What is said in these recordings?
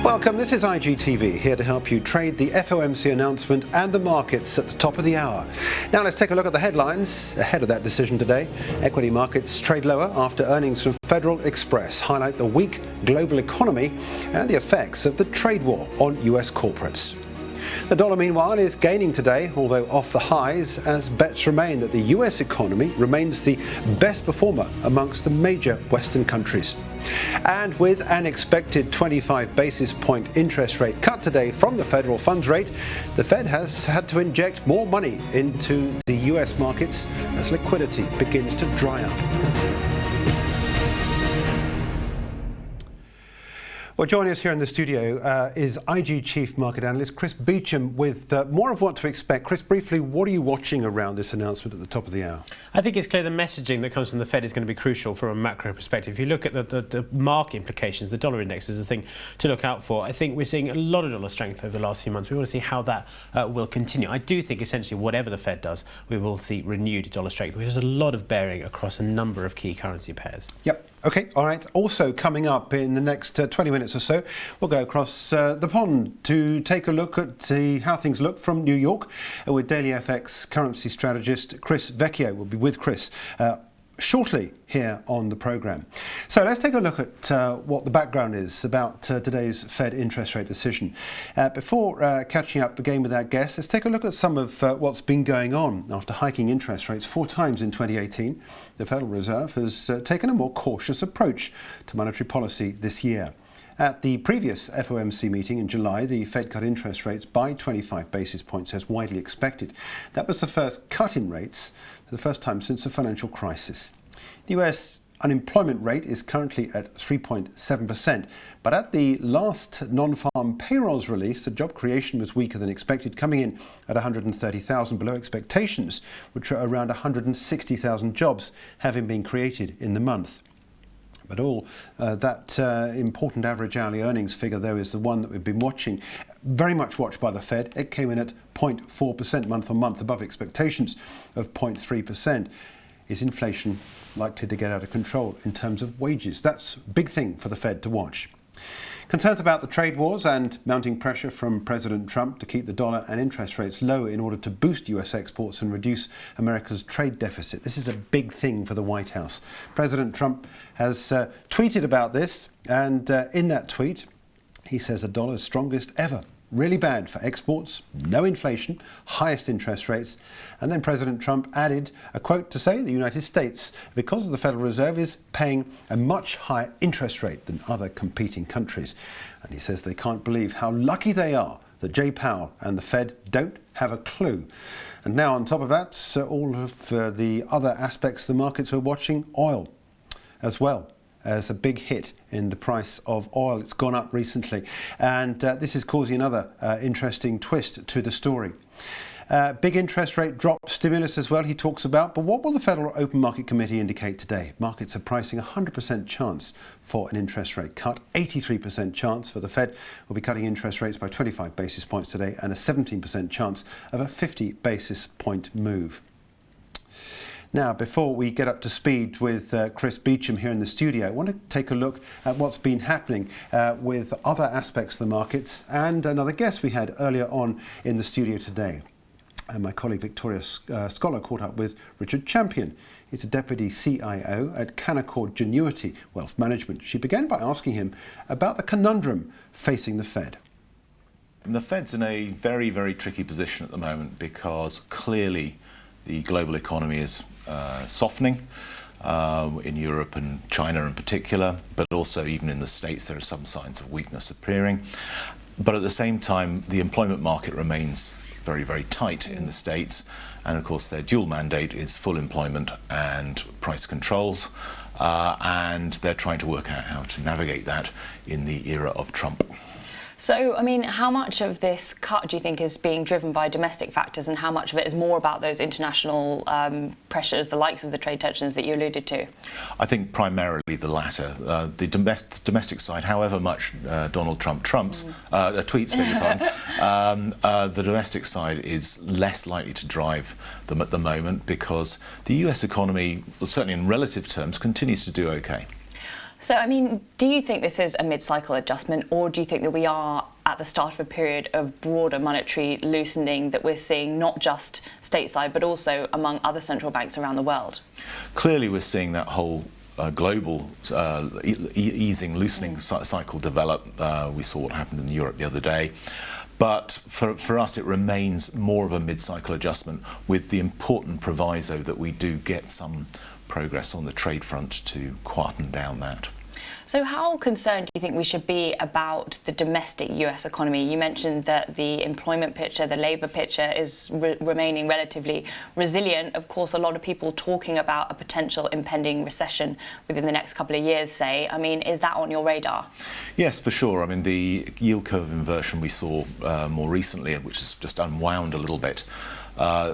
Welcome, this is IGTV, here to help you trade the FOMC announcement and the markets at the top of the hour. Now let's take a look at the headlines ahead of that decision today. Equity markets trade lower after earnings from Federal Express highlight the weak global economy and the effects of the trade war on US corporates. The dollar, meanwhile, is gaining today, although off the highs, as bets remain that the US economy remains the best performer amongst the major Western countries. And with an expected 25 basis point interest rate cut today from the federal funds rate, the Fed has had to inject more money into the US markets as liquidity begins to dry up. Well, joining us here in the studio is IG Chief Market Analyst Chris Beecham with more of what to expect. Chris, briefly, what are you watching around this announcement at the top of the hour? I think it's clear the messaging that comes from the Fed is going to be crucial from a macro perspective. If you look at the market implications, the dollar index is a thing to look out for. I think we're seeing a lot of dollar strength over the last few months. We want to see how that will continue. I do think essentially whatever the Fed does, we will see renewed dollar strength, which has a lot of bearing across a number of key currency pairs. Yep. OK, all right. Also coming up in the next 20 minutes or so, we'll go across the pond to take a look at how things look from New York with Daily FX currency strategist Chris Vecchio. We'll be with Chris shortly here on the programme. So let's take a look at what the background is about today's Fed interest rate decision. Before catching up again with our guests, let's take a look at some of what's been going on after hiking interest rates 4 times in 2018. The Federal Reserve has taken a more cautious approach to monetary policy this year. At the previous FOMC meeting in July, the Fed cut interest rates by 25 basis points as widely expected. That was the first cut in rates for the first time since the financial crisis. The US unemployment rate is currently at 3.7%, but at the last non-farm payrolls release, the job creation was weaker than expected, coming in at 130,000 below expectations, which are around 160,000 jobs having been created in the month. But that important average hourly earnings figure, though, is the one that we've been watching, very much watched by the Fed. It came in at 0.4% month on month, above expectations of 0.3%. Is inflation likely to get out of control in terms of wages? That's a big thing for the Fed to watch. Concerns about the trade wars and mounting pressure from President Trump to keep the dollar and interest rates low in order to boost US exports and reduce America's trade deficit. This is a big thing for the White House. President Trump has tweeted about this, and in that tweet, he says the dollar is strongest ever. Really bad for exports, no inflation, highest interest rates. And then President Trump added a quote to say the United States, because of the Federal Reserve, is paying a much higher interest rate than other competing countries. And he says they can't believe how lucky they are that Jay Powell and the Fed don't have a clue. And now on top of that, all of the other aspects of the markets we're watching, oil as well as a big hit in the price of oil. It's gone up recently, and this is causing another interesting twist to the story. Big interest rate drop stimulus as well, he talks about. But what will the Federal Open Market Committee indicate today? Markets are pricing a 100% chance for an interest rate cut, 83% chance for the Fed will be cutting interest rates by 25 basis points today, and a 17% chance of a 50 basis point move. Now, before we get up to speed with Chris Beecham here in the studio, I want to take a look at what's been happening with other aspects of the markets and another guest we had earlier on in the studio today. My colleague Victoria Scholar caught up with Richard Champion. He's a Deputy CIO at Canaccord Genuity Wealth Management. She began by asking him about the conundrum facing the Fed. The Fed's in a very, very tricky position at the moment because clearly the global economy is softening in Europe and China in particular, but also even in the States there are some signs of weakness appearing. But at the same time, the employment market remains very, very tight in the States, and of course their dual mandate is full employment and price controls, and they're trying to work out how to navigate that in the era of Trump. So, I mean, how much of this cut do you think is being driven by domestic factors, and how much of it is more about those international pressures, the likes of the trade tensions that you alluded to? I think primarily the latter. The domestic side, however much Donald Trump tweets, beg your pardon, the domestic side is less likely to drive them at the moment because the US economy, certainly in relative terms, continues to do okay. So, I mean, do you think this is a mid-cycle adjustment, or do you think that we are at the start of a period of broader monetary loosening that we're seeing not just stateside but also among other central banks around the world? Clearly we're seeing that whole global easing, loosening cycle develop. We saw what happened in Europe the other day. But for us, it remains more of a mid-cycle adjustment, with the important proviso that we do get some progress on the trade front to quieten down that. So how concerned do you think we should be about the domestic US economy? You mentioned that the employment picture, the labour picture is remaining relatively resilient. Of course, a lot of people talking about a potential impending recession within the next couple of years, say. I mean, is that on your radar? Yes, for sure. I mean, the yield curve inversion we saw more recently, which has just unwound a little bit,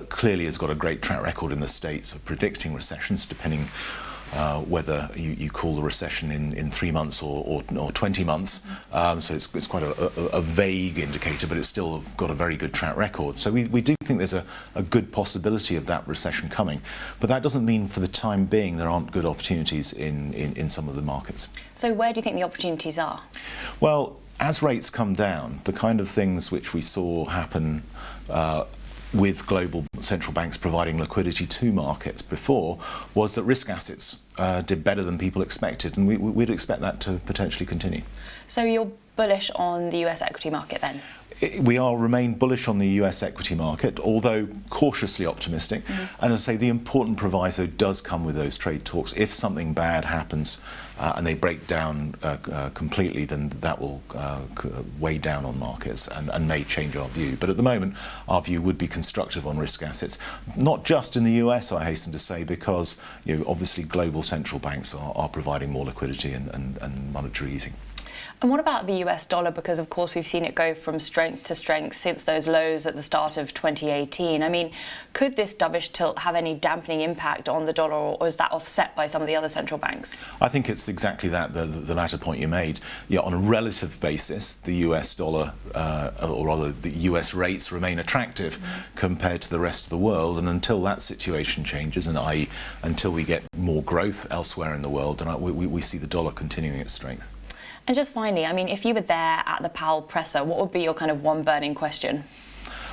clearly has got a great track record in the States of predicting recessions, depending whether you call the recession in 3 months or 20 months. So it's quite a vague indicator, but it's still got a very good track record. So we do think there's a good possibility of that recession coming. But that doesn't mean for the time being there aren't good opportunities in some of the markets. So where do you think the opportunities are? Well, as rates come down, the kind of things which we saw happen with global central banks providing liquidity to markets before, was that risk assets did better than people expected, and we'd expect that to potentially continue. So you're bullish on the US equity market then? We remain bullish on the US equity market, although cautiously optimistic. And as I say, the important proviso does come with those trade talks. If something bad happens and they break down completely, then that will weigh down on markets and may change our view. But at the moment, our view would be constructive on risk assets, not just in the US, I hasten to say, because obviously global central banks are providing more liquidity and monetary easing. And what about the US dollar? Because, of course, we've seen it go from strength to strength since those lows at the start of 2018. I mean, could this dovish tilt have any dampening impact on the dollar, or is that offset by some of the other central banks? I think it's exactly that, the latter point you made. Yeah, on a relative basis, the US dollar, or rather the US rates, remain attractive compared to the rest of the world. And until that situation changes, and i.e. until we get more growth elsewhere in the world, then we see the dollar continuing its strength. And just finally, I mean, if you were there at the Powell presser, what would be your kind of one burning question?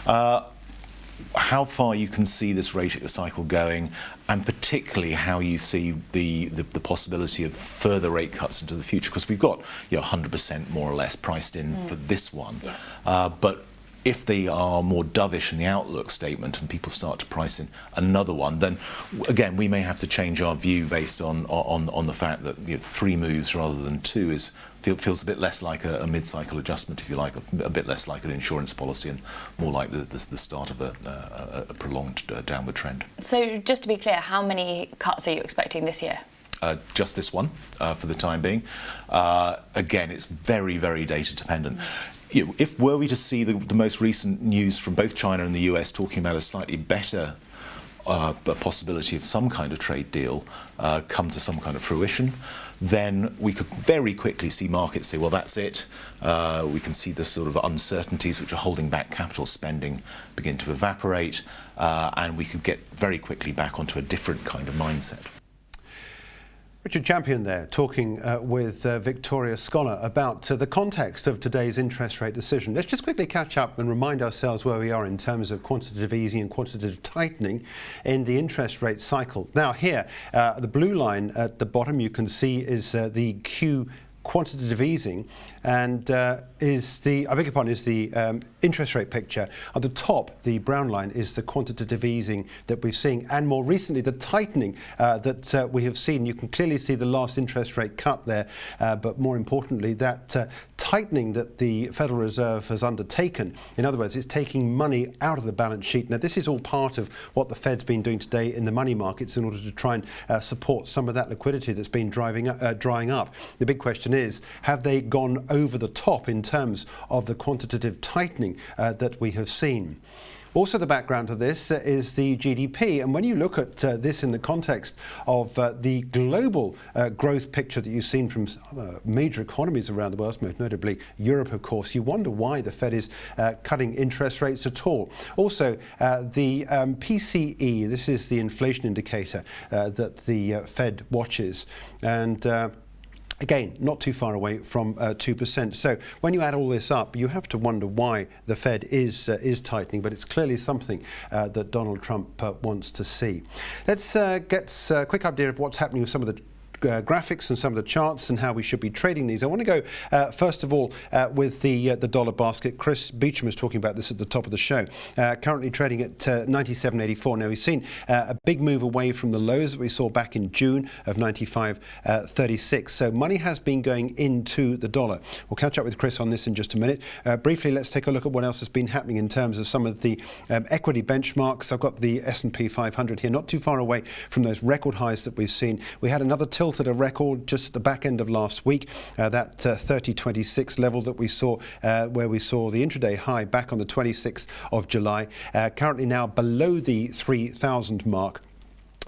How far you can see this rate cycle going, and particularly how you see the possibility of further rate cuts into the future, because we've got 100% more or less priced in for this one. But if they are more dovish in the outlook statement and people start to price in another one, then again we may have to change our view based on the fact that 3 moves rather than 2 feels a bit less like a mid-cycle adjustment, if you like, a bit less like an insurance policy, and more like the start of a prolonged downward trend. So just to be clear, how many cuts are you expecting this year? Just this one for the time being. Again, it's very, very data dependent. If were we to see the most recent news from both China and the US talking about a slightly better possibility of some kind of trade deal come to some kind of fruition, then we could very quickly see markets say, well, that's it. We can see the sort of uncertainties which are holding back capital spending begin to evaporate, and we could get very quickly back onto a different kind of mindset. Richard Champion there, talking with Victoria Scholar about the context of today's interest rate decision. Let's just quickly catch up and remind ourselves where we are in terms of quantitative easing and quantitative tightening in the interest rate cycle. Now here, the blue line at the bottom you can see is the Q quantitative easing, and is the interest rate picture. At the top, the brown line is the quantitative easing that we're seeing, and more recently the tightening that we have seen. You can clearly see the last interest rate cut there, but more importantly that tightening that the Federal Reserve has undertaken. In other words, it's taking money out of the balance sheet. Now this is all part of what the Fed's been doing today in the money markets in order to try and support some of that liquidity that's been drying up. The big question is, have they gone over the top in terms of the quantitative tightening that we have seen? Also, the background to this is the GDP, and when you look at this in the context of the global growth picture that you've seen from major economies around the world, most notably Europe, of course, you wonder why the Fed is cutting interest rates at all. Also, the PCE, this is the inflation indicator that the Fed watches, and Again, not too far away from 2%. So when you add all this up, you have to wonder why the Fed is tightening, but it's clearly something that Donald Trump wants to see. Let's get a quick idea of what's happening with some of the graphics and some of the charts and how we should be trading these. I want to go first of all with the dollar basket. Chris Beecham was talking about this at the top of the show. Currently trading at 97.84. Now we've seen a big move away from the lows that we saw back in June of 95.36. So money has been going into the dollar. We'll catch up with Chris on this in just a minute. Briefly, let's take a look at what else has been happening in terms of some of the equity benchmarks. I've got the S&P 500 here, not too far away from those record highs that we've seen. We had another tilt at a record just at the back end of last week, that 30.26 level that we saw, where we saw the intraday high back on the 26th of July, currently now below the 3,000 mark.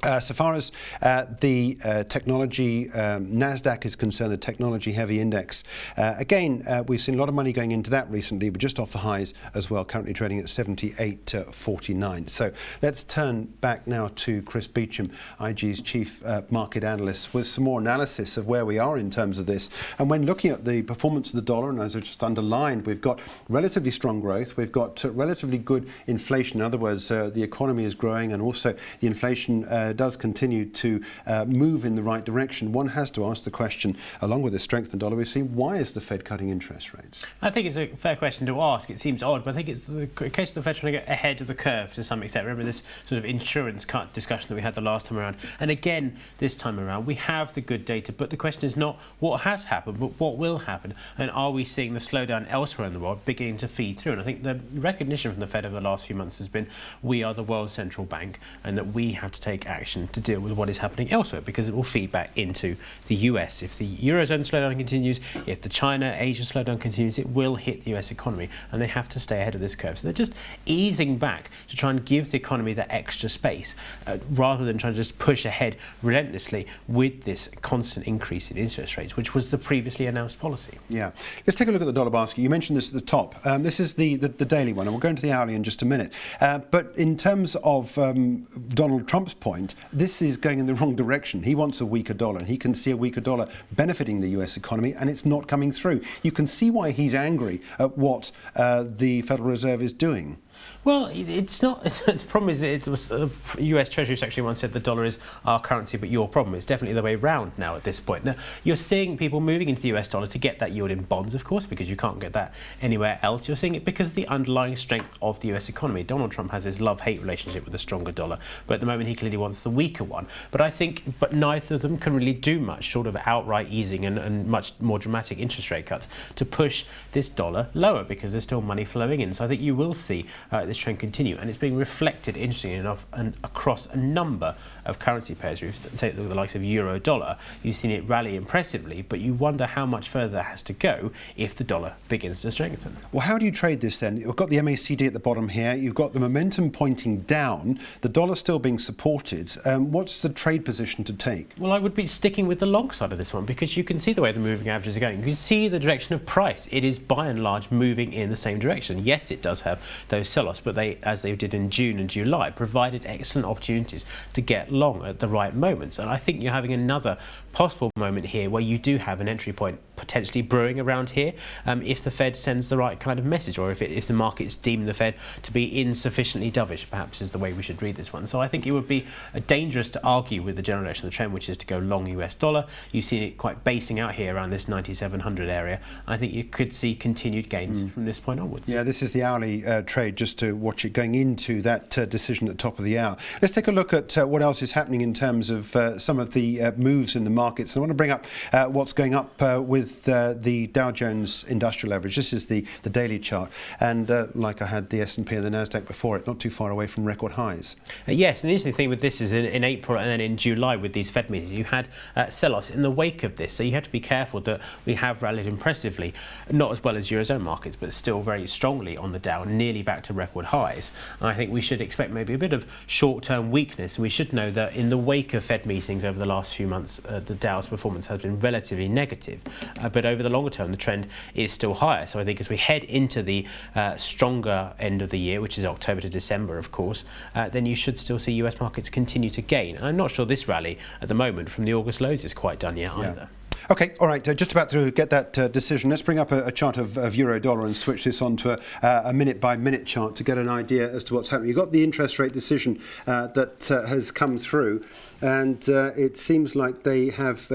So far as the technology, NASDAQ is concerned, the technology-heavy index, again, we've seen a lot of money going into that recently, but just off the highs as well, currently trading at 78.49. So let's turn back now to Chris Beecham, IG's chief market analyst, with some more analysis of where we are in terms of this. And when looking at the performance of the dollar, and as I just underlined, we've got relatively strong growth, we've got relatively good inflation. In other words, the economy is growing, and also the inflation does continue to move in the right direction. One has to ask the question, along with the strength in the dollar we've seen, why is the Fed cutting interest rates? I think it's a fair question to ask. It seems odd, but I think it's the case of the Fed trying to get ahead of the curve to some extent. Remember this sort of insurance cut discussion that we had the last time around. And again, this time around, we have the good data, but the question is not what has happened, but what will happen. And are we seeing the slowdown elsewhere in the world beginning to feed through? And I think the recognition from the Fed over the last few months has been we are the world's central bank and that we have to take action to deal with what is happening elsewhere, because it will feed back into the US. If the Eurozone slowdown continues, if the China-Asia slowdown continues, it will hit the US economy, and they have to stay ahead of this curve. So they're just easing back to try and give the economy that extra space, rather than trying to just push ahead relentlessly with this constant increase in interest rates, which was the previously announced policy. Yeah. Let's take a look at the dollar basket. You mentioned this at the top. This is the daily one, and we'll go into the hourly in just a minute. But in terms of Donald Trump's point, this is going in the wrong direction. He wants a weaker dollar, and he can see a weaker dollar benefiting the US economy, and it's not coming through. You can see why he's angry at what the Federal Reserve is doing. Well, it's not. The problem is, it was US Treasury Secretary once said the dollar is our currency, but your problem. It's definitely the way round now at this point. Now, you're seeing people moving into the US dollar to get that yield in bonds, of course, because you can't get that anywhere else. You're seeing it because of the underlying strength of the US economy. Donald Trump has this love-hate relationship with the stronger dollar, but at the moment he clearly wants the weaker one. But neither of them can really do much short of outright easing and much more dramatic interest rate cuts to push this dollar lower, because there's still money flowing in. So I think you will see this trend continue, and it's being reflected, interestingly enough, across a number of currency pairs. If you take the likes of euro dollar, you've seen it rally impressively, but you wonder how much further that has to go if the dollar begins to strengthen. Well, how do you trade this then? You've got the MACD at the bottom here, you've got the momentum pointing down, the dollar still being supported. What's the trade position to take? Well, I would be sticking with the long side of this one, because you can see the way the moving averages are going. You can see the direction of price. It is by and large moving in the same direction. Yes, it does have those sell-offs, but they, as they did in June and July, provided excellent opportunities to get long at the right moments. And I think you're having another possible moment here where you do have an entry point potentially brewing around here, if the Fed sends the right kind of message, or if the markets deem the Fed to be insufficiently dovish, perhaps is the way we should read this one. So I think it would be dangerous to argue with the general direction of the trend, which is to go long US dollar. You see it quite basing out here around this 9700 area. I think you could see continued gains from this point onwards. Yeah, this is the hourly trade, just to watch it going into that decision at the top of the hour. Let's take a look at what else is happening in terms of some of the moves in the markets. And I want to bring up what's going up with the Dow Jones Industrial Average. This is the daily chart, and like I had the S&P and the NASDAQ before it, not too far away from record highs. Yes, and the interesting thing with this is in April and then in July with these Fed meetings, you had sell-offs in the wake of this, so you have to be careful that we have rallied impressively, not as well as Eurozone markets, but still very strongly on the Dow, nearly back to record highs. And I think we should expect maybe a bit of short-term weakness, and we should know that in the wake of Fed meetings over the last few months, the Dow's performance has been relatively negative, but over the longer term the trend is still higher. So I think as we head into the stronger end of the year, which is October to December of course, then you should still see US markets continue to gain. And I'm not sure this rally at the moment from the August lows is quite done yet either. Okay, all right, just about to get that decision. Let's bring up a chart of euro-dollar and switch this on to a minute-by-minute chart to get an idea as to what's happening. You've got the interest rate decision that has come through, and it seems like they have,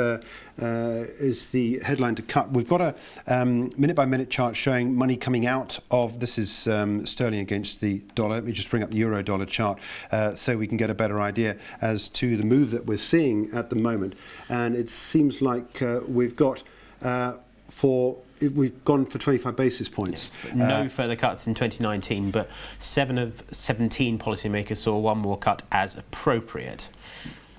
is the headline to cut. We've got a minute-by-minute chart showing money coming out of, this is sterling against the dollar. Let me just bring up the euro-dollar chart so we can get a better idea as to the move that we're seeing at the moment. And it seems like we've got we've gone for 25 basis points. No further cuts in 2019, but 7 of 17 policymakers saw one more cut as appropriate.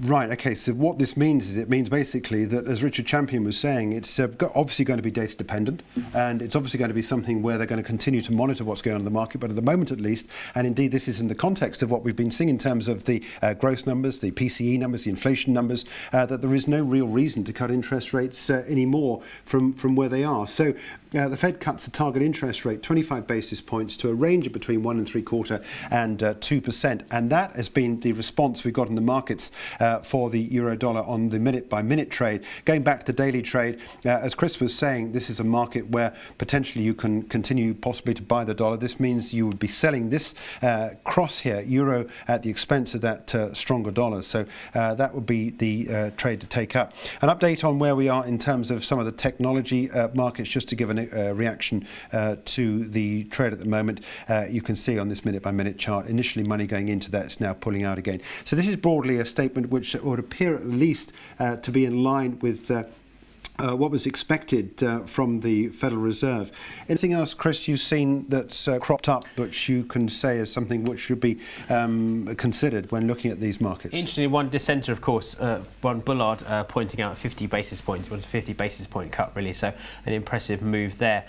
Right, okay, so what this means is it means basically that, as Richard Champion was saying, it's obviously going to be data dependent, and it's obviously going to be something where they're going to continue to monitor what's going on in the market, but at the moment at least, and indeed this is in the context of what we've been seeing in terms of the growth numbers, the PCE numbers, the inflation numbers, that there is no real reason to cut interest rates anymore from where they are. So the Fed cuts the target interest rate 25 basis points to a range of between 1 3/4 and 2%, and that has been the response we've got in the markets for the euro-dollar on the minute-by-minute trade. Going back to the daily trade, as Chris was saying, this is a market where potentially you can continue possibly to buy the dollar. This means you would be selling this cross here, euro, at the expense of that stronger dollar. So that would be the trade to take up. An update on where we are in terms of some of the technology markets, just to give a reaction to the trade at the moment. You can see on this minute-by-minute chart, initially money going into that, it's now pulling out again. So this is broadly a statement which would appear at least to be in line with what was expected from the Federal Reserve. Anything else, Chris, you've seen that's cropped up which you can say is something which should be considered when looking at these markets? Interestingly, one dissenter, of course, one Bullard pointing out 50 basis points. It was a 50 basis point cut, really, so an impressive move there.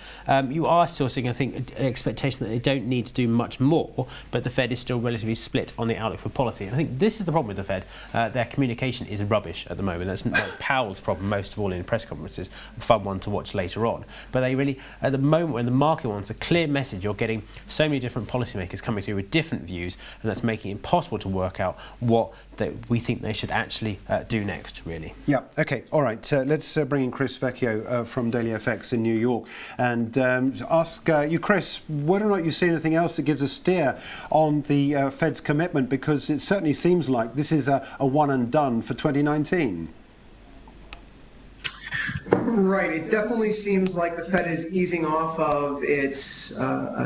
You are still seeing, I think, an expectation that they don't need to do much more, but the Fed is still relatively split on the outlook for policy. And I think this is the problem with the Fed. Their communication is rubbish at the moment. That's Powell's problem most of all in press conferences. Fun one to watch later on. But they really, at the moment when the market wants a clear message, you're getting so many different policymakers coming through with different views, and that's making it impossible to work out what we think they should actually do next, really. Yeah, okay, all right. Let's bring in Chris Vecchio from Daily FX in New York and ask you, Chris, whether or not you see anything else that gives a steer on the Fed's commitment, because it certainly seems like this is a one and done for 2019. Right. It definitely seems like the Fed is easing off of its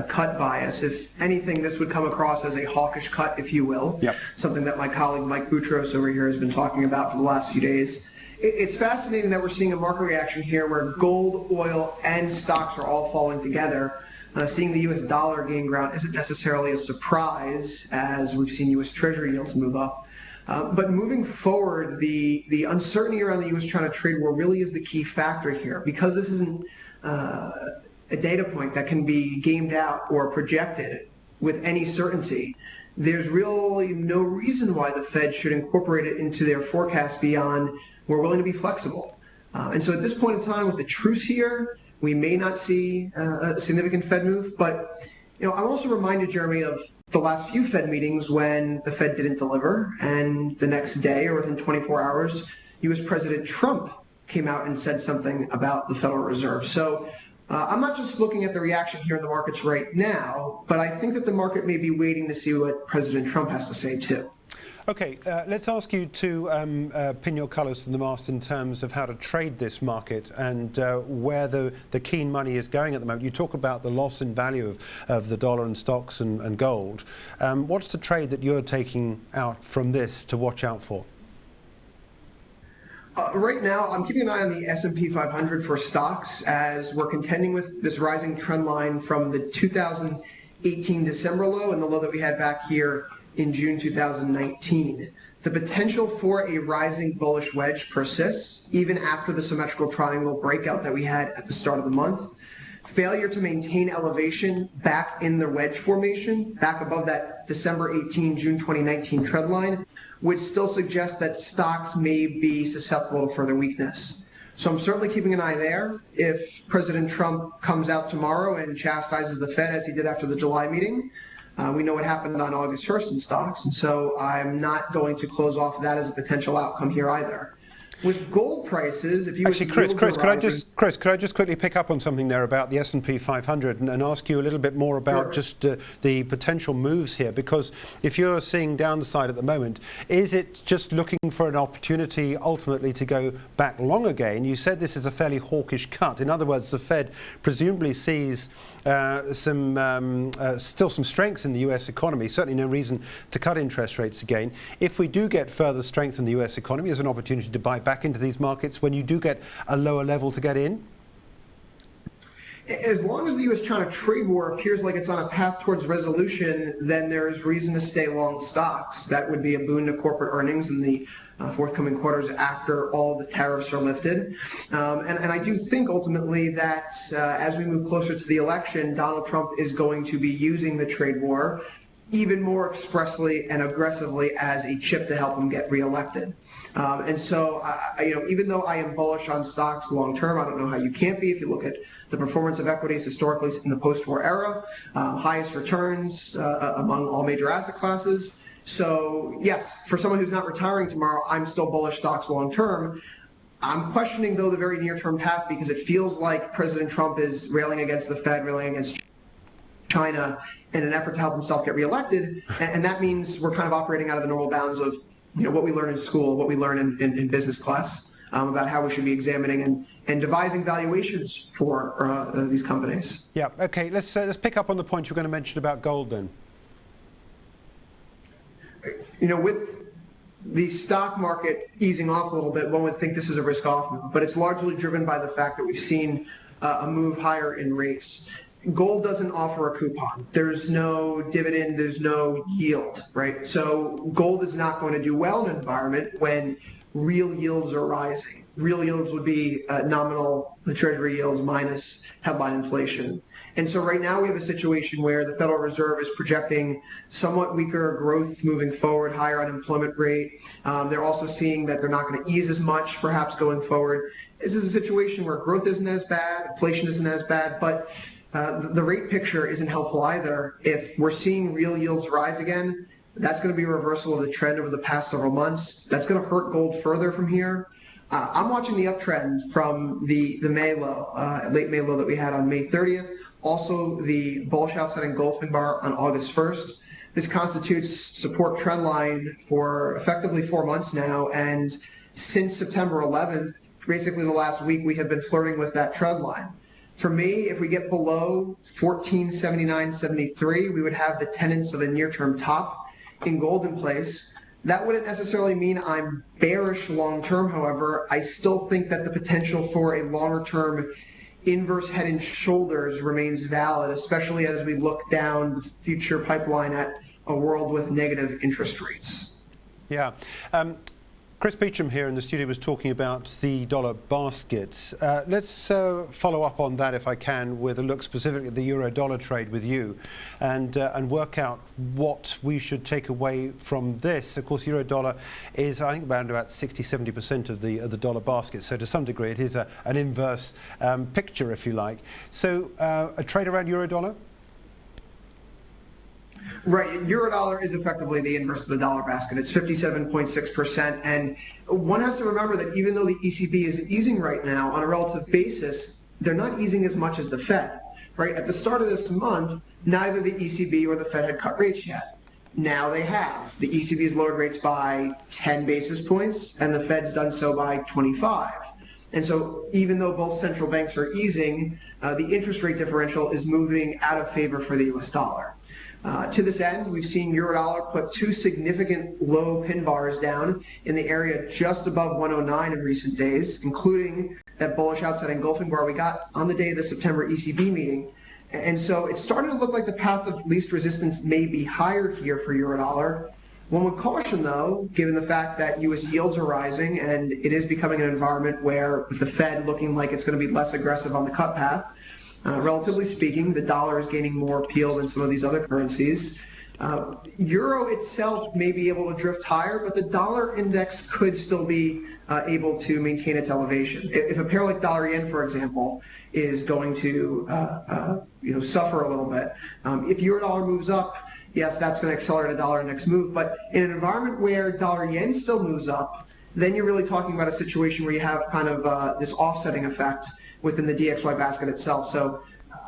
cut bias. If anything, this would come across as a hawkish cut, if you will. Yep. Something that my colleague Mike Boutros over here has been talking about for the last few days. It's fascinating that we're seeing a market reaction here where gold, oil, and stocks are all falling together. Seeing the U.S. dollar gain ground isn't necessarily a surprise, as we've seen U.S. Treasury yields move up. But moving forward, the uncertainty around the U.S.-China trade war really is the key factor here. Because this isn't a data point that can be gamed out or projected with any certainty, there's really no reason why the Fed should incorporate it into their forecast beyond we're willing to be flexible. And so at this point in time, with the truce here, we may not see a significant Fed move. But I'm also reminded, Jeremy, of the last few Fed meetings when the Fed didn't deliver, and the next day or within 24 hours, U.S. President Trump came out and said something about the Federal Reserve. So I'm not just looking at the reaction here in the markets right now, but I think that the market may be waiting to see what President Trump has to say too. Okay, let's ask you to pin your colours to the mast in terms of how to trade this market and where the keen money is going at the moment. You talk about the loss in value of the dollar and stocks and gold. What's the trade that you're taking out from this to watch out for? Right now, I'm keeping an eye on the S&P 500 for stocks as we're contending with this rising trend line from the 2018 December low and the low that we had back here in June 2019. The potential for a rising bullish wedge persists even after the symmetrical triangle breakout that we had at the start of the month. Failure to maintain elevation back in the wedge formation, back above that December 18, June 2019 trend line, would still suggest that stocks may be susceptible to further weakness. So I'm certainly keeping an eye there. If President Trump comes out tomorrow and chastises the Fed as he did after the July meeting, we know what happened on August 1st in stocks, and so I'm not going to close off that as a potential outcome here either. With gold prices, if you Actually, Chris, could I just quickly pick up on something there about the S&P 500 and ask you a little bit more about just the potential moves here? Because if you're seeing downside at the moment, is it just looking for an opportunity ultimately to go back long again? You said this is a fairly hawkish cut. In other words, the Fed presumably sees still some strengths in the US economy, certainly no reason to cut interest rates again. If we do get further strength in the US economy, there's an opportunity to buy back into these markets when you do get a lower level to get in? As long as the U.S.-China trade war appears like it's on a path towards resolution, then there's reason to stay long stocks. That would be a boon to corporate earnings in the forthcoming quarters after all the tariffs are lifted. And I do think ultimately that as we move closer to the election, Donald Trump is going to be using the trade war even more expressly and aggressively as a chip to help him get reelected. And so, even though I am bullish on stocks long term, I don't know how you can't be if you look at the performance of equities historically in the post-war era, highest returns among all major asset classes. So, yes, for someone who's not retiring tomorrow, I'm still bullish stocks long term. I'm questioning, though, the very near-term path because it feels like President Trump is railing against the Fed, railing against China in an effort to help himself get reelected. And that means we're kind of operating out of the normal bounds of what we learn in school, what we learn in business class about how we should be examining and devising valuations for these companies. Yeah, okay, let's pick up on the point you were going to mention about gold then. With the stock market easing off a little bit, one would think this is a risk-off move, but it's largely driven by the fact that we've seen a move higher in rates. Gold doesn't offer a coupon. There's no dividend, there's no yield, right? So gold is not going to do well in an environment when real yields are rising. Real yields would be nominal treasury yields minus headline inflation. And so right now we have a situation where the Federal Reserve is projecting somewhat weaker growth moving forward, higher unemployment rate. They're also seeing that they're not going to ease as much perhaps going forward. This is a situation where growth isn't as bad, inflation isn't as bad, but the rate picture isn't helpful either. If we're seeing real yields rise again, that's going to be a reversal of the trend over the past several months. That's going to hurt gold further from here. I'm watching the uptrend from the May low, late May low that we had on May 30th. Also, the bullish outside engulfing bar on August 1st. This constitutes support trend line for effectively 4 months now. And since September 11th, basically the last week, we have been flirting with that trend line. For me, if we get below 1479.73, we would have the tenets of a near-term top in gold in place. That wouldn't necessarily mean I'm bearish long-term, however. I still think that the potential for a longer-term inverse head and shoulders remains valid, especially as we look down the future pipeline at a world with negative interest rates. Yeah. Chris Beecham here in the studio was talking about the dollar basket. Let's follow up on that, if I can, with a look specifically at the euro-dollar trade with you and work out what we should take away from this. Of course, euro-dollar is, I think, about 60-70% of the dollar basket. So to some degree, it is an inverse picture, if you like. So a trade around euro-dollar? Right, euro-dollar is effectively the inverse of the dollar basket. It's 57.6%, and one has to remember that even though the ECB is easing right now on a relative basis, they're not easing as much as the Fed. Right, at the start of this month, neither the ECB or the Fed had cut rates yet. Now they have. The ECB's lowered rates by 10 basis points, and the Fed's done so by 25. And so even though both central banks are easing, the interest rate differential is moving out of favor for the US dollar. To this end, we've seen euro-dollar put two significant low pin bars down in the area just above 109 in recent days, including that bullish outside engulfing bar we got on the day of the September ECB meeting. And so it's starting to look like the path of least resistance may be higher here for euro-dollar. One would caution, though, given the fact that U.S. yields are rising and it is becoming an environment where, with the Fed looking like it's going to be less aggressive on the cut path, relatively speaking, the dollar is gaining more appeal than some of these other currencies. Euro itself may be able to drift higher, but the dollar index could still be able to maintain its elevation. If a pair like dollar yen, for example, is going to suffer a little bit, if euro dollar moves up, yes, that's going to accelerate a dollar index move. But in an environment where dollar yen still moves up, then you're really talking about a situation where you have kind of this offsetting effect within the DXY basket itself. So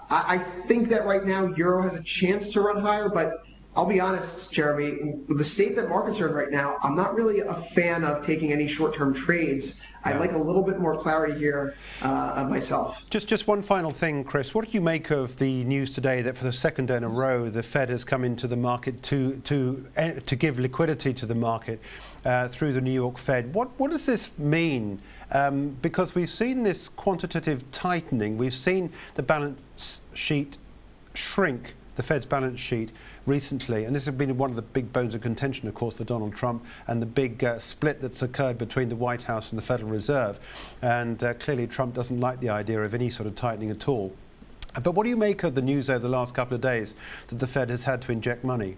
I think that right now euro has a chance to run higher, but I'll be honest, Jeremy, with the state that markets are in right now, I'm not really a fan of taking any short-term trades. I'd like a little bit more clarity here myself. Just one final thing, Chris. What did you make of the news today that for the second day in a row, the Fed has come into the market to give liquidity to the market through the New York Fed? What does this mean? Because we've seen this quantitative tightening. We've seen the balance sheet shrink, the Fed's balance sheet, recently, and this has been one of the big bones of contention, of course, for Donald Trump, and the big split that's occurred between the White House and the Federal Reserve. And clearly Trump doesn't like the idea of any sort of tightening at all. But what do you make of the news over the last couple of days that the Fed has had to inject money?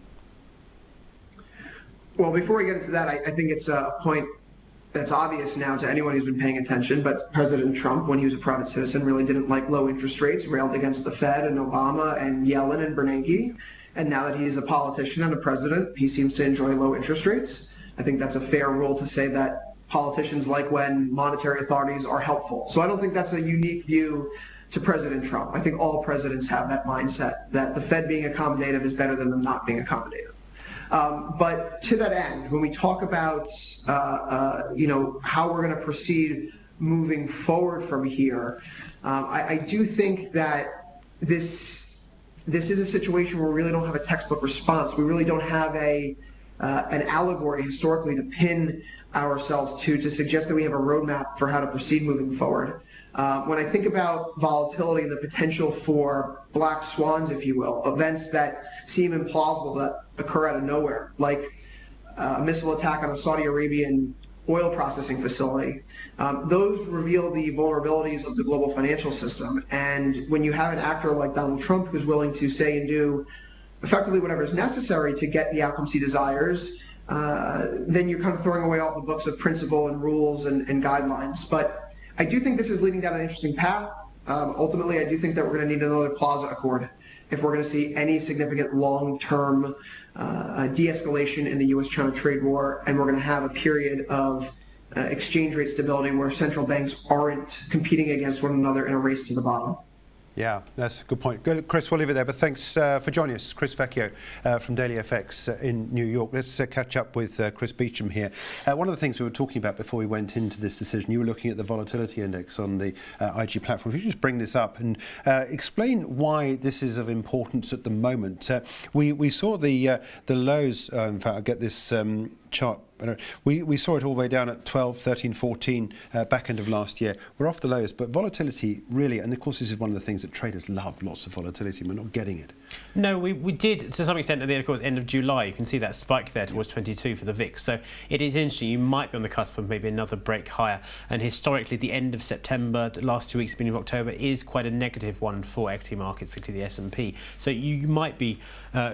Well, before we get into that, I think it's a point that's obvious now to anyone who's been paying attention, but President Trump, when he was a private citizen, really didn't like low interest rates, railed against the Fed and Obama and Yellen and Bernanke. And now that he's a politician and a president, he seems to enjoy low interest rates. I think that's a fair rule to say that politicians like when monetary authorities are helpful. So I don't think that's a unique view to President Trump. I think all presidents have that mindset that the Fed being accommodative is better than them not being accommodative. But to that end, when we talk about how we're going to proceed moving forward from here, I do think that this is a situation where we really don't have a textbook response. We really don't have an allegory historically to pin ourselves to suggest that we have a roadmap for how to proceed moving forward. When I think about volatility and the potential for black swans, if you will, events that seem implausible that occur out of nowhere, like a missile attack on a Saudi Arabian oil processing facility, those reveal the vulnerabilities of the global financial system. And when you have an actor like Donald Trump who's willing to say and do effectively whatever is necessary to get the outcomes he desires, then you're kind of throwing away all the books of principle and rules and guidelines. But I do think this is leading down an interesting path. Ultimately, I do think that we're going to need another Plaza Accord if we're going to see any significant long-term de-escalation in the U.S.-China trade war, and we're going to have a period of exchange rate stability where central banks aren't competing against one another in a race to the bottom. Yeah, that's a good point. Good, Chris, we'll leave it there, but thanks for joining us. Chris Vecchio from Daily FX in New York. Let's catch up with Chris Beecham here. One of the things we were talking about before we went into this decision, you were looking at the volatility index on the IG platform. If you just bring this up and explain why this is of importance at the moment. We saw the lows, in fact, I'll get this chart. We saw it all the way down at 12, 13, 14 back end of last year. We're off the lows, but volatility really, and of course this is one of the things that traders love, lots of volatility. We're not getting it. No, we did to some extent at the end of July. You can see that spike there towards 22 for the VIX. So it is interesting. You might be on the cusp of maybe another break higher. And historically, the end of September, the last 2 weeks, beginning of October, is quite a negative one for equity markets, particularly the S&P. So you might be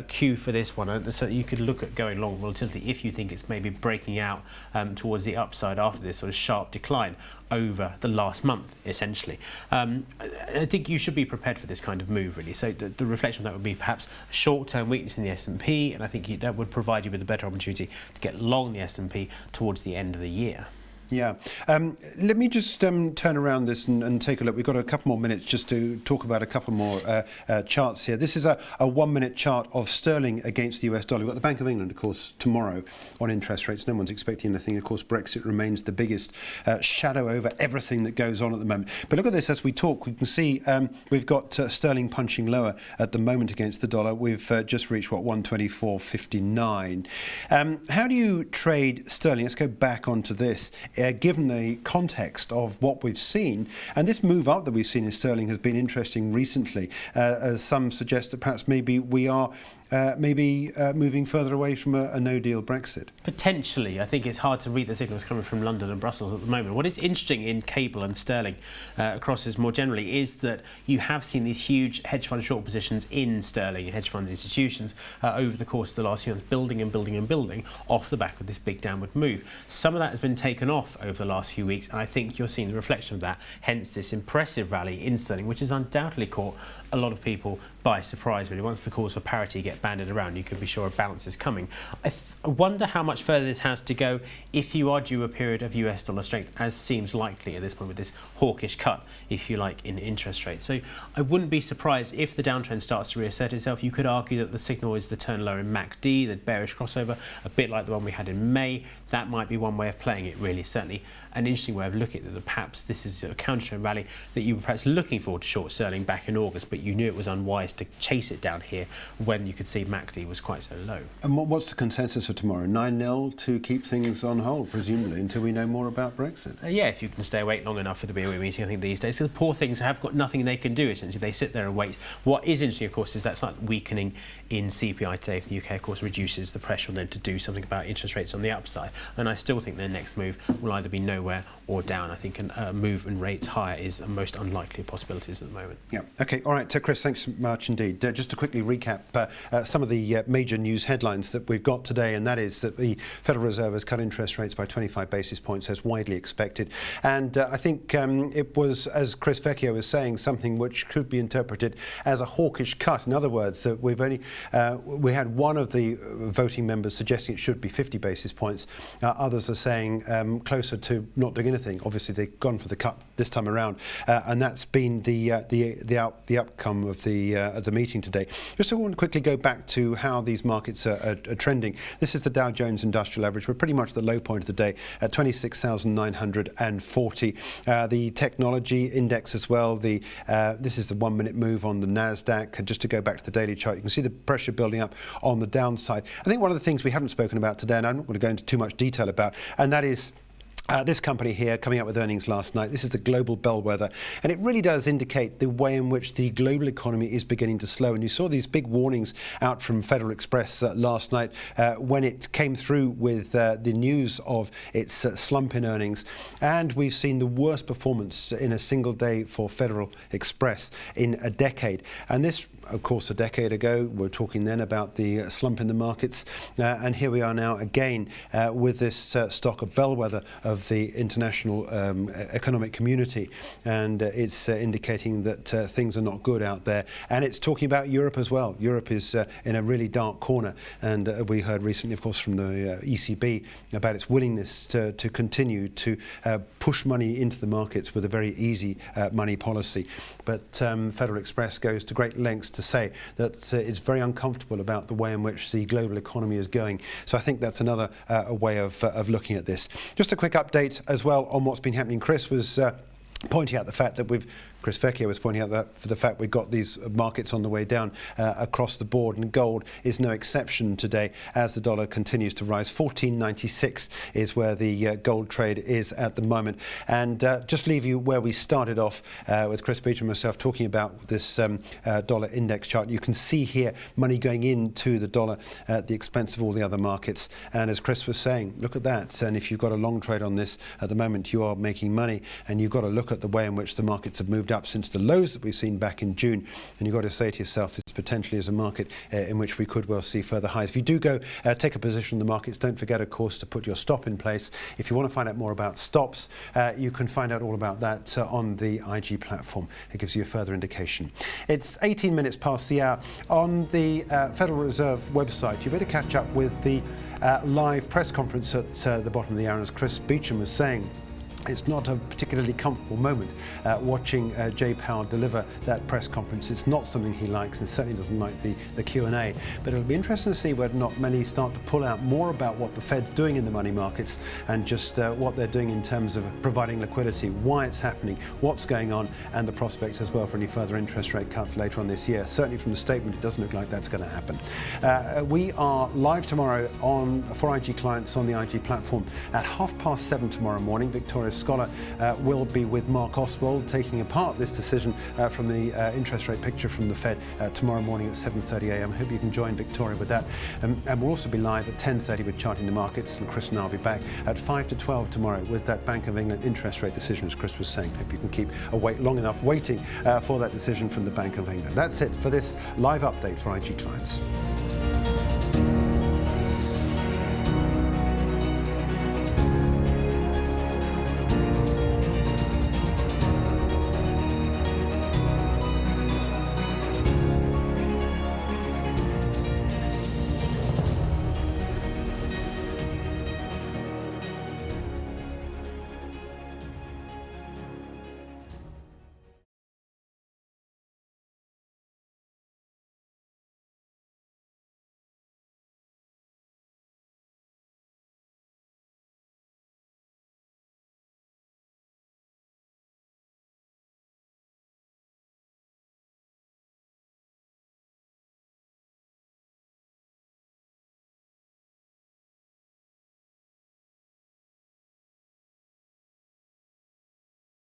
Q for this one. So you could look at going long volatility if you think it's maybe breaking out towards the upside after this sort of sharp decline over the last month, essentially. I think you should be prepared for this kind of move, really. So the reflection of that would be perhaps short-term weakness in the S&P, and I think that would provide you with a better opportunity to get long the S&P towards the end of the year. Yeah. Let me just turn around this and take a look. We've got a couple more minutes just to talk about a couple more charts here. This is a 1 minute chart of sterling against the US dollar. We've got the Bank of England, of course, tomorrow on interest rates. No one's expecting anything. Of course, Brexit remains the biggest shadow over everything that goes on at the moment. But look at this as we talk. We can see we've got sterling punching lower at the moment against the dollar. We've just reached, 124.59. How do you trade sterling? Let's go back onto this. Given the context of what we've seen, and this move up that we've seen in sterling has been interesting recently, as some suggest that perhaps maybe we are moving further away from a no-deal Brexit. Potentially. I think it's hard to read the signals coming from London and Brussels at the moment. What is interesting in cable and sterling across this more generally is that you have seen these huge hedge fund short positions in sterling, hedge funds institutions, over the course of the last few months, building and building and building off the back of this big downward move. Some of that has been taken off off over the last few weeks, and I think you're seeing the reflection of that, hence this impressive rally in sterling, which has undoubtedly caught a lot of people by surprise, really. Once the calls for parity get banded around, you can be sure a bounce is coming. I wonder how much further this has to go if you are due a period of US dollar strength, as seems likely at this point with this hawkish cut, if you like, in interest rates. So I wouldn't be surprised if the downtrend starts to reassert itself. You could argue that the signal is the turn lower in MACD, the bearish crossover, a bit like the one we had in May. That might be one way of playing it, really. Certainly an interesting way of looking at it, that perhaps this is a counter-trend rally that you were perhaps looking forward to short sterling back in August, but you knew it was unwise to chase it down here when you could see MACD was quite so low. And what's the consensus for tomorrow? 9-0 to keep things on hold, presumably, until we know more about Brexit? Yeah, if you can stay awake long enough for the BOE meeting, I think these days. So the poor things have got nothing they can do, essentially. They sit there and wait. What is interesting, of course, is that slight weakening in CPI today from the UK, of course, reduces the pressure on them to do something about interest rates on the upside. And I still think their next move will either be nowhere or down. I think a move in rates higher is the most unlikely of possibilities at the moment. Yeah. OK. All right. Chris, thanks much indeed. Just to quickly recap some of the major news headlines that we've got today, and that is that the Federal Reserve has cut interest rates by 25 basis points as widely expected. And I think it was, as Chris Vecchio was saying, something which could be interpreted as a hawkish cut. In other words, we had one of the voting members suggesting it should be 50 basis points. Others are saying closer to not doing anything. Obviously, they've gone for the cut this time around, and that's been the outcome of the meeting today. Just to want to quickly go back to how these markets are trending. This is the Dow Jones Industrial Average. We're pretty much at the low point of the day at 26,940. The technology index as well. This is the 1 minute move on the Nasdaq. Just to go back to the daily chart, you can see the pressure building up on the downside. I think one of the things we haven't spoken about today, and I'm not going to go into too much detail about, and that is this company here coming out with earnings last night. This is the global bellwether, and it really does indicate the way in which the global economy is beginning to slow. And you saw these big warnings out from Federal Express last night when it came through with the news of its slump in earnings. And we've seen the worst performance in a single day for Federal Express in a decade. And this, of course, a decade ago, we were talking then about the slump in the markets. And here we are now again with this stock, a bellwether of the international economic community. And it's indicating that things are not good out there. And it's talking about Europe as well. Europe is in a really dark corner. And we heard recently, of course, from the ECB about its willingness to continue to push money into the markets with a very easy money policy. But Federal Express goes to great lengths to say that it's very uncomfortable about the way in which the global economy is going. So I think that's another way of looking at this. Just a quick update as well on what's been happening. Chris was pointing out the fact that Chris Vecchio was pointing out that for the fact we've got these markets on the way down across the board, and gold is no exception today as the dollar continues to rise. 14.96 is where the gold trade is at the moment. And just leave you where we started off with Chris Beach and myself talking about this dollar index chart. You can see here money going into the dollar at the expense of all the other markets. And as Chris was saying, look at that. And if you've got a long trade on this at the moment, you are making money. And you've got to look at the way in which the markets have moved up since the lows that we've seen back in June, and you've got to say to yourself, this potentially is a market in which we could well see further highs. If you do go take a position in the markets, don't forget, of course, to put your stop in place. If you want to find out more about stops, you can find out all about that on the IG platform. It gives you a further indication. It's 18 minutes past the hour. On the Federal Reserve website, you better catch up with the live press conference at the bottom of the hour. As Chris Beecham was saying, it's not a particularly comfortable moment watching Jay Powell deliver that press conference. It's not something he likes, and certainly doesn't like the Q&A. But it'll be interesting to see whether or not many start to pull out more about what the Fed's doing in the money markets and just what they're doing in terms of providing liquidity, why it's happening, what's going on, and the prospects as well for any further interest rate cuts later on this year. Certainly from the statement, it doesn't look like that's going to happen. We are live tomorrow for IG clients on the IG platform at 7:30 tomorrow morning. Victoria Scholar will be with Mark Oswald taking apart this decision from the interest rate picture from the Fed tomorrow morning at 7:30 a.m. I hope you can join Victoria with that. And we'll also be live at 10:30 with Charting the Markets, and Chris and I will be back at 5 to 12 tomorrow with that Bank of England interest rate decision, as Chris was saying. Hope you can keep awake long enough waiting for that decision from the Bank of England. That's it for this live update for IG clients.